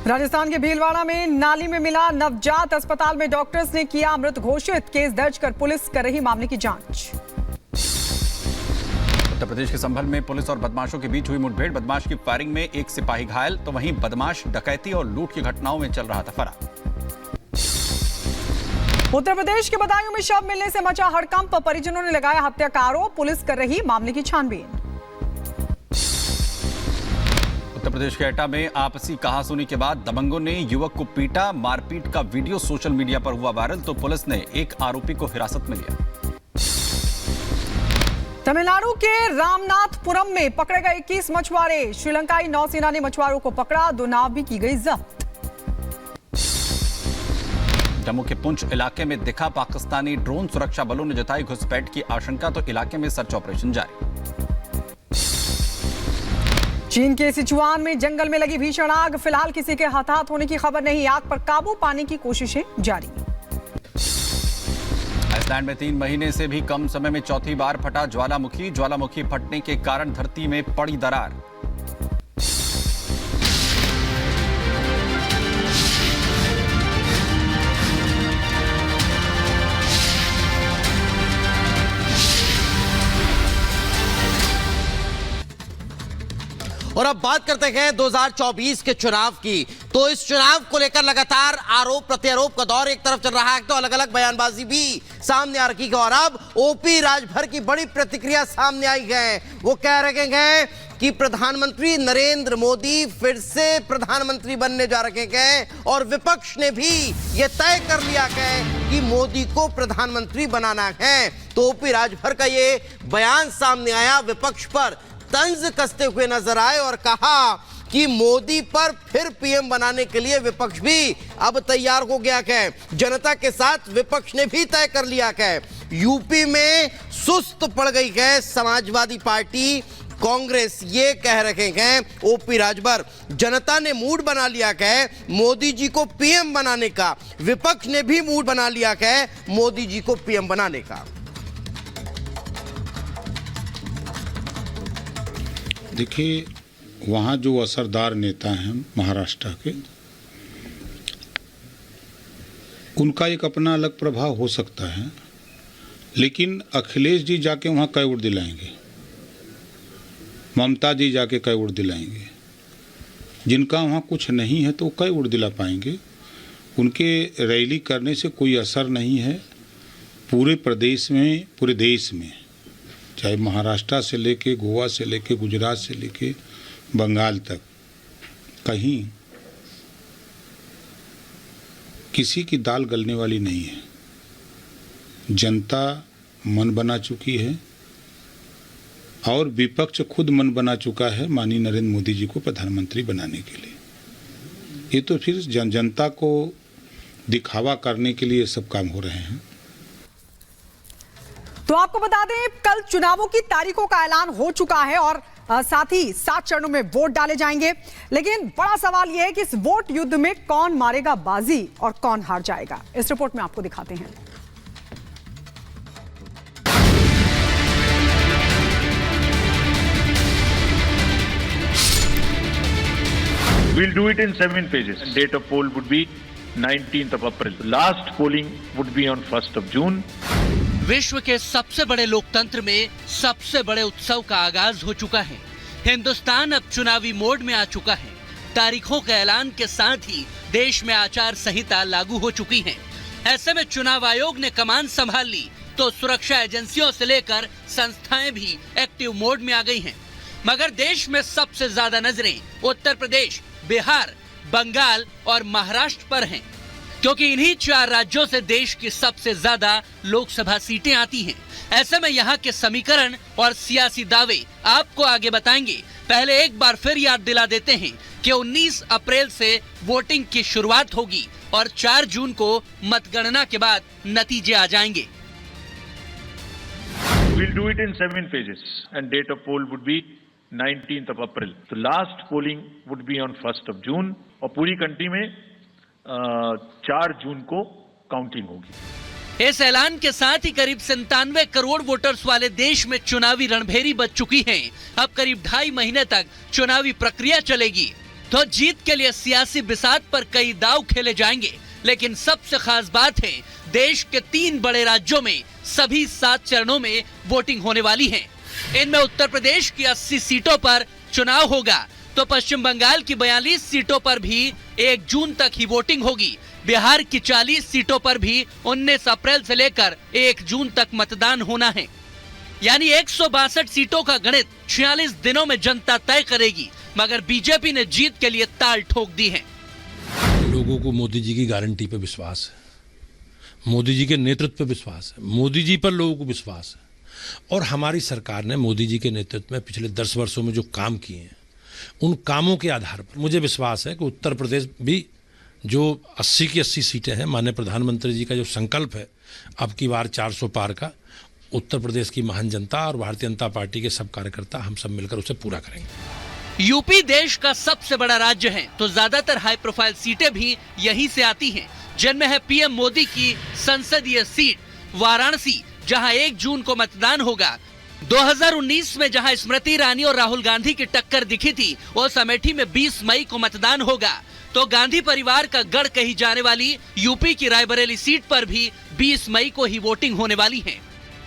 राजस्थान के भीलवाड़ा में नाली में मिला नवजात, अस्पताल में डॉक्टर्स ने किया मृत घोषित। केस दर्ज कर पुलिस कर रही मामले की जांच। उत्तर प्रदेश के संभल में पुलिस और बदमाशों के बीच हुई मुठभेड़। बदमाश की फायरिंग में एक सिपाही घायल, तो वहीं बदमाश डकैती और लूट की घटनाओं में चल रहा था फरार। उत्तर प्रदेश के बदायूं में शव मिलने से मचा हड़कंप, परिजनों ने लगाया हत्या का आरोप। पुलिस कर रही मामले की छानबीन। उत्तर प्रदेश के एटा में आपसी कहासुनी के बाद दबंगों ने युवक को पीटा। मारपीट का वीडियो सोशल मीडिया पर हुआ वायरल, तो पुलिस ने एक आरोपी को हिरासत में लिया। तमिलनाडु के रामनाथपुरम में पकड़े गए 21 मछुआरे। श्रीलंकाई नौसेना ने मछुआरों को पकड़ा, 2 नाव भी की गई जब्त। जम्मू के पुंछ इलाके में दिखा पाकिस्तानी ड्रोन, सुरक्षा बलों ने जताई घुसपैठ की आशंका, तो इलाके में सर्च ऑपरेशन जारी। चीन के सिचुआन में जंगल में लगी भीषण आग, फिलहाल किसी के हताहत होने की खबर नहीं। आग पर काबू पाने की कोशिशें जारी। आइसलैंड में 3 महीने से भी कम समय में चौथी बार फटा ज्वालामुखी। ज्वालामुखी फटने के कारण धरती में पड़ी दरार। और अब बात करते हैं 2024 के चुनाव की। तो इस चुनाव को लेकर लगातार आरोप प्रत्यारोप का दौर एक तरफ चल रहा है, तो अलग अलग बयानबाजी भी सामने आ रही है। और अब ओपी राजभर की बड़ी प्रतिक्रिया सामने आई है। वो कह रहे हैं कि प्रधानमंत्री नरेंद्र मोदी फिर से प्रधानमंत्री बनने जा रहे हैं, और विपक्ष ने भी यह तय कर लिया है कि मोदी को प्रधानमंत्री बनाना है। तो ओपी राजभर का ये बयान सामने आया, विपक्ष पर तंज कसते हुए नजर आए और कहा कि मोदी पर फिर पीएम बनाने के लिए विपक्ष भी अब तैयार हो गया है। जनता के साथ विपक्ष ने भी तय कर लिया है। यूपी में सुस्त पड़ गई है समाजवादी पार्टी, कांग्रेस, ये कह रहे हैं ओपी राजभर। जनता ने मूड बना लिया है मोदी जी को पीएम बनाने का, विपक्ष ने भी मूड बना लिया है मोदी जी को पीएम बनाने का। देखिए, वहाँ जो असरदार नेता हैं महाराष्ट्र के, उनका एक अपना अलग प्रभाव हो सकता है, लेकिन अखिलेश जी जाके वहाँ कै वोट दिलाएंगे, ममता जी जाके कै वोट दिलाएंगे। जिनका वहाँ कुछ नहीं है तो कै वोट दिला पाएंगे। उनके रैली करने से कोई असर नहीं है। पूरे प्रदेश में, पूरे देश में, चाहे महाराष्ट्र से लेके, गोवा से लेके, गुजरात से लेके बंगाल तक, कहीं किसी की दाल गलने वाली नहीं है। जनता मन बना चुकी है और विपक्ष खुद मन बना चुका है माननीय नरेंद्र मोदी जी को प्रधानमंत्री बनाने के लिए। ये तो फिर जनता को दिखावा करने के लिए सब काम हो रहे हैं। तो आपको बता दें, कल चुनावों की तारीखों का ऐलान हो चुका है और साथ ही 7 चरणों में वोट डाले जाएंगे। लेकिन बड़ा सवाल यह है कि इस वोट युद्ध में कौन मारेगा बाजी और कौन हार जाएगा। इस रिपोर्ट में आपको दिखाते हैं। We'll do it in 7 phases. Date of poll would be 19th of April. Last polling would be on 1st of June. विश्व के सबसे बड़े लोकतंत्र में सबसे बड़े उत्सव का आगाज हो चुका है। हिंदुस्तान अब चुनावी मोड में आ चुका है। तारीखों के ऐलान के साथ ही देश में आचार संहिता लागू हो चुकी है। ऐसे में चुनाव आयोग ने कमान संभाल ली, तो सुरक्षा एजेंसियों से लेकर संस्थाएं भी एक्टिव मोड में आ गई हैं। मगर देश में सबसे ज्यादा नजरें उत्तर प्रदेश, बिहार, बंगाल और महाराष्ट्र पर हैं, क्योंकि इन्हीं 4 राज्यों से देश की सबसे ज्यादा लोकसभा सीटें आती हैं। ऐसे में यहाँ के समीकरण और सियासी दावे आपको आगे बताएंगे। पहले एक बार फिर याद दिला देते हैं कि 19 अप्रैल से वोटिंग की शुरुआत होगी और 4 जून को मतगणना के बाद नतीजे आ जाएंगे। We'll do it in 7 phases and date of poll would be 19th of April. The last polling would be on 1st of June और पूरी कंट्री में 4 जून को काउंटिंग होगी। इस ऐलान के साथ ही करीब 97 करोड़ वोटर्स वाले देश में चुनावी रणभेरी बज चुकी है। अब करीब 2.5 महीने तक चुनावी प्रक्रिया चलेगी। तो जीत के लिए सियासी बिसात पर कई दांव खेले जाएंगे, लेकिन सबसे खास बात है देश के 3 बड़े राज्यों में सभी 7 चरणों में वोटिंग होने वाली है। इनमें उत्तर प्रदेश की 80 सीटों पर चुनाव होगा, तो पश्चिम बंगाल की 42 सीटोट पर भी 1 जून तक ही वोटिंग होगी। बिहार की 40 सीटों पर भी 19 अप्रैल से लेकर 1 जून तक मतदान होना है। यानी 162 सीटों का गणित 46 दिनों में जनता तय करेगी, मगर बीजेपी ने जीत के लिए ताल ठोक दी है। लोगों को मोदी जी की गारंटी पे विश्वास है, मोदी जी के नेतृत्व पे विश्वास है, मोदी जी पर लोगों को विश्वास है। और हमारी सरकार ने मोदी जी के नेतृत्व में पिछले 10 वर्षों में जो काम किए हैं, उन कामों के आधार पर मुझे विश्वास है कि उत्तर प्रदेश भी जो 80 की 80 सीटें हैं, माननीय प्रधानमंत्री जी का जो संकल्प है अब की बार 400 पार का, उत्तर प्रदेश की महान जनता और भारतीय जनता पार्टी के सब कार्यकर्ता हम सब मिलकर उसे पूरा करेंगे। यूपी देश का सबसे बड़ा राज्य है, तो ज्यादातर हाई प्रोफाइल सीटें भी यहीं से आती हैं, जिनमें है पीएम मोदी की संसदीय सीट वाराणसी, जहां 1 जून को मतदान होगा। 2019 में जहां स्मृति ईरानी और राहुल गांधी की टक्कर दिखी थी, उस अमेठी में 20 मई को मतदान होगा। तो गांधी परिवार का गढ़ कही जाने वाली यूपी की रायबरेली सीट पर भी 20 मई को ही वोटिंग होने वाली है।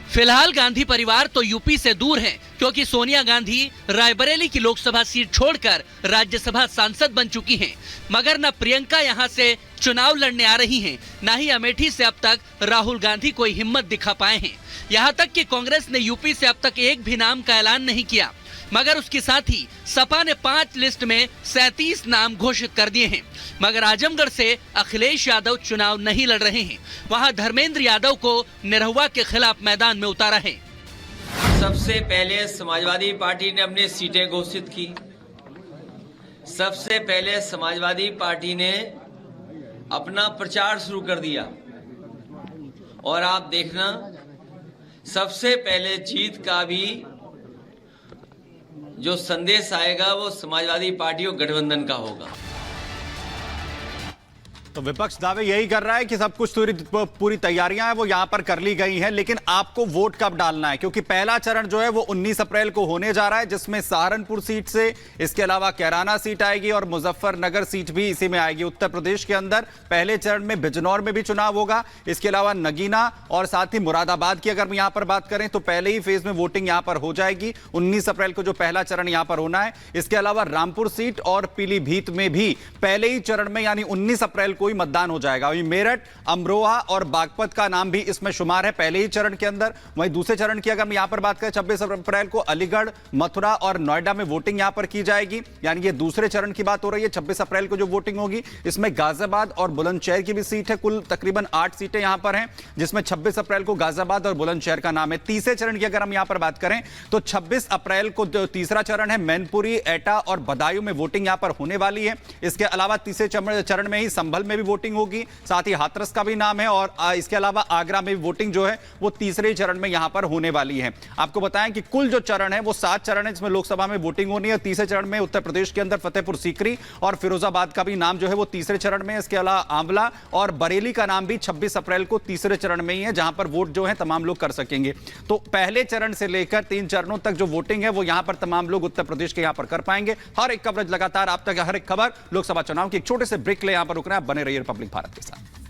फिलहाल गांधी परिवार तो यूपी से दूर है, क्योंकि सोनिया गांधी रायबरेली की लोकसभा सीट छोड़कर राज्यसभा सांसद बन चुकी हैं। मगर न प्रियंका यहां से चुनाव लड़ने आ रही हैं, न ही अमेठी से अब तक राहुल गांधी कोई हिम्मत दिखा पाए हैं। यहां तक कि कांग्रेस ने यूपी से अब तक एक भी नाम का ऐलान नहीं किया, मगर उसके साथ ही सपा ने 5 लिस्ट में 37 नाम घोषित कर दिए हैं। मगर आजमगढ़ से अखिलेश यादव चुनाव नहीं लड़ रहे हैं, वहां धर्मेंद्र यादव को निरहुआ के खिलाफ मैदान में उतारा है। सबसे पहले समाजवादी पार्टी ने अपनी सीटें घोषित की। सबसे पहले समाजवादी पार्टी ने अपना प्रचार शुरू कर दिया, और आप देखना सबसे पहले जीत का भी जो संदेश आएगा वो समाजवादी पार्टी और गठबंधन का होगा। तो विपक्ष दावे यही कर रहा है कि सब कुछ पूरी तैयारियां हैं वो यहां पर कर ली गई हैं, लेकिन आपको वोट कब डालना है, क्योंकि पहला चरण जो है वो 19 अप्रैल को होने जा रहा है, जिसमें सहारनपुर सीट से इसके अलावा कैराना सीट आएगी और मुजफ्फरनगर सीट भी इसी में आएगी। उत्तर प्रदेश के अंदर पहले चरण में बिजनौर में भी चुनाव होगा, इसके अलावा नगीना और साथ ही मुरादाबाद की अगर यहां पर बात करें तो पहले ही फेज में वोटिंग यहां पर हो जाएगी। 19 अप्रैल को जो पहला चरण यहां पर होना है, इसके अलावा रामपुर सीट और पीलीभीत में भी पहले ही चरण में यानी 19 अप्रैल को ही मतदान हो जाएगा। वहीं मेरठ, अमरोहा और बागपत का नाम भी इसमें शुमार है पहले ही चरण के अंदर। वहीं दूसरे चरण की अगर हम यहां पर बात करें 26 अप्रैल को अलीगढ़, मथुरा और नोएडा में वोटिंग यहां पर की जाएगी, यानी ये दूसरे चरण की बात हो रही है। 26 अप्रैल को जो वोटिंग होगी इसमें गाजियाबाद और बुलंदशहर की भी सीट है। कुल तकरीबन 8 सीटें यहां पर हैं, जिसमें 26 अप्रैल को गाजियाबाद और बुलंदशहर का नाम है। तीसरे चरण की अगर हम यहां पर बात करें तो 26 अप्रैल को तीसरा चरण है, मैनपुरी, एटा और बदायूं में वोटिंग यहां पर होने वाली है। इसके अलावा तीसरे चरण में ही संभल में भी वोटिंग होगी, साथ ही हाथरस का भी नाम है, और इसके अलावा आगरा में भी वोटिंग जो है वो तीसरे चरण में यहां पर होने वाली है। आपको बताएं कि कुल जो चरण है वो 7 चरण है, जिसमें लोकसभा में वोटिंग होनी है। तीसरे चरण में उत्तर प्रदेश के अंदर फतेहपुर सीकरी और फिरोजाबाद का भी नाम जो है वो तीसरे चरण में। इसके अलावा आंवला और बरेली का नाम भी 26 अप्रैल को तीसरे चरण में ही है, जहां पर वोट जो है तमाम लोग कर सकेंगे। तो पहले चरण से लेकर 3 चरणों तक जो वोटिंग है वो यहां पर तमाम लोग उत्तर प्रदेश के यहां पर कर पाएंगे। हर एक कवरेज लगातार आप तक, हर एक खबर लोकसभा चुनाव की एक छोटे से ब्रेक ले यहां पर रुकना है। बने रहिए रिपब्लिक भारत के साथ।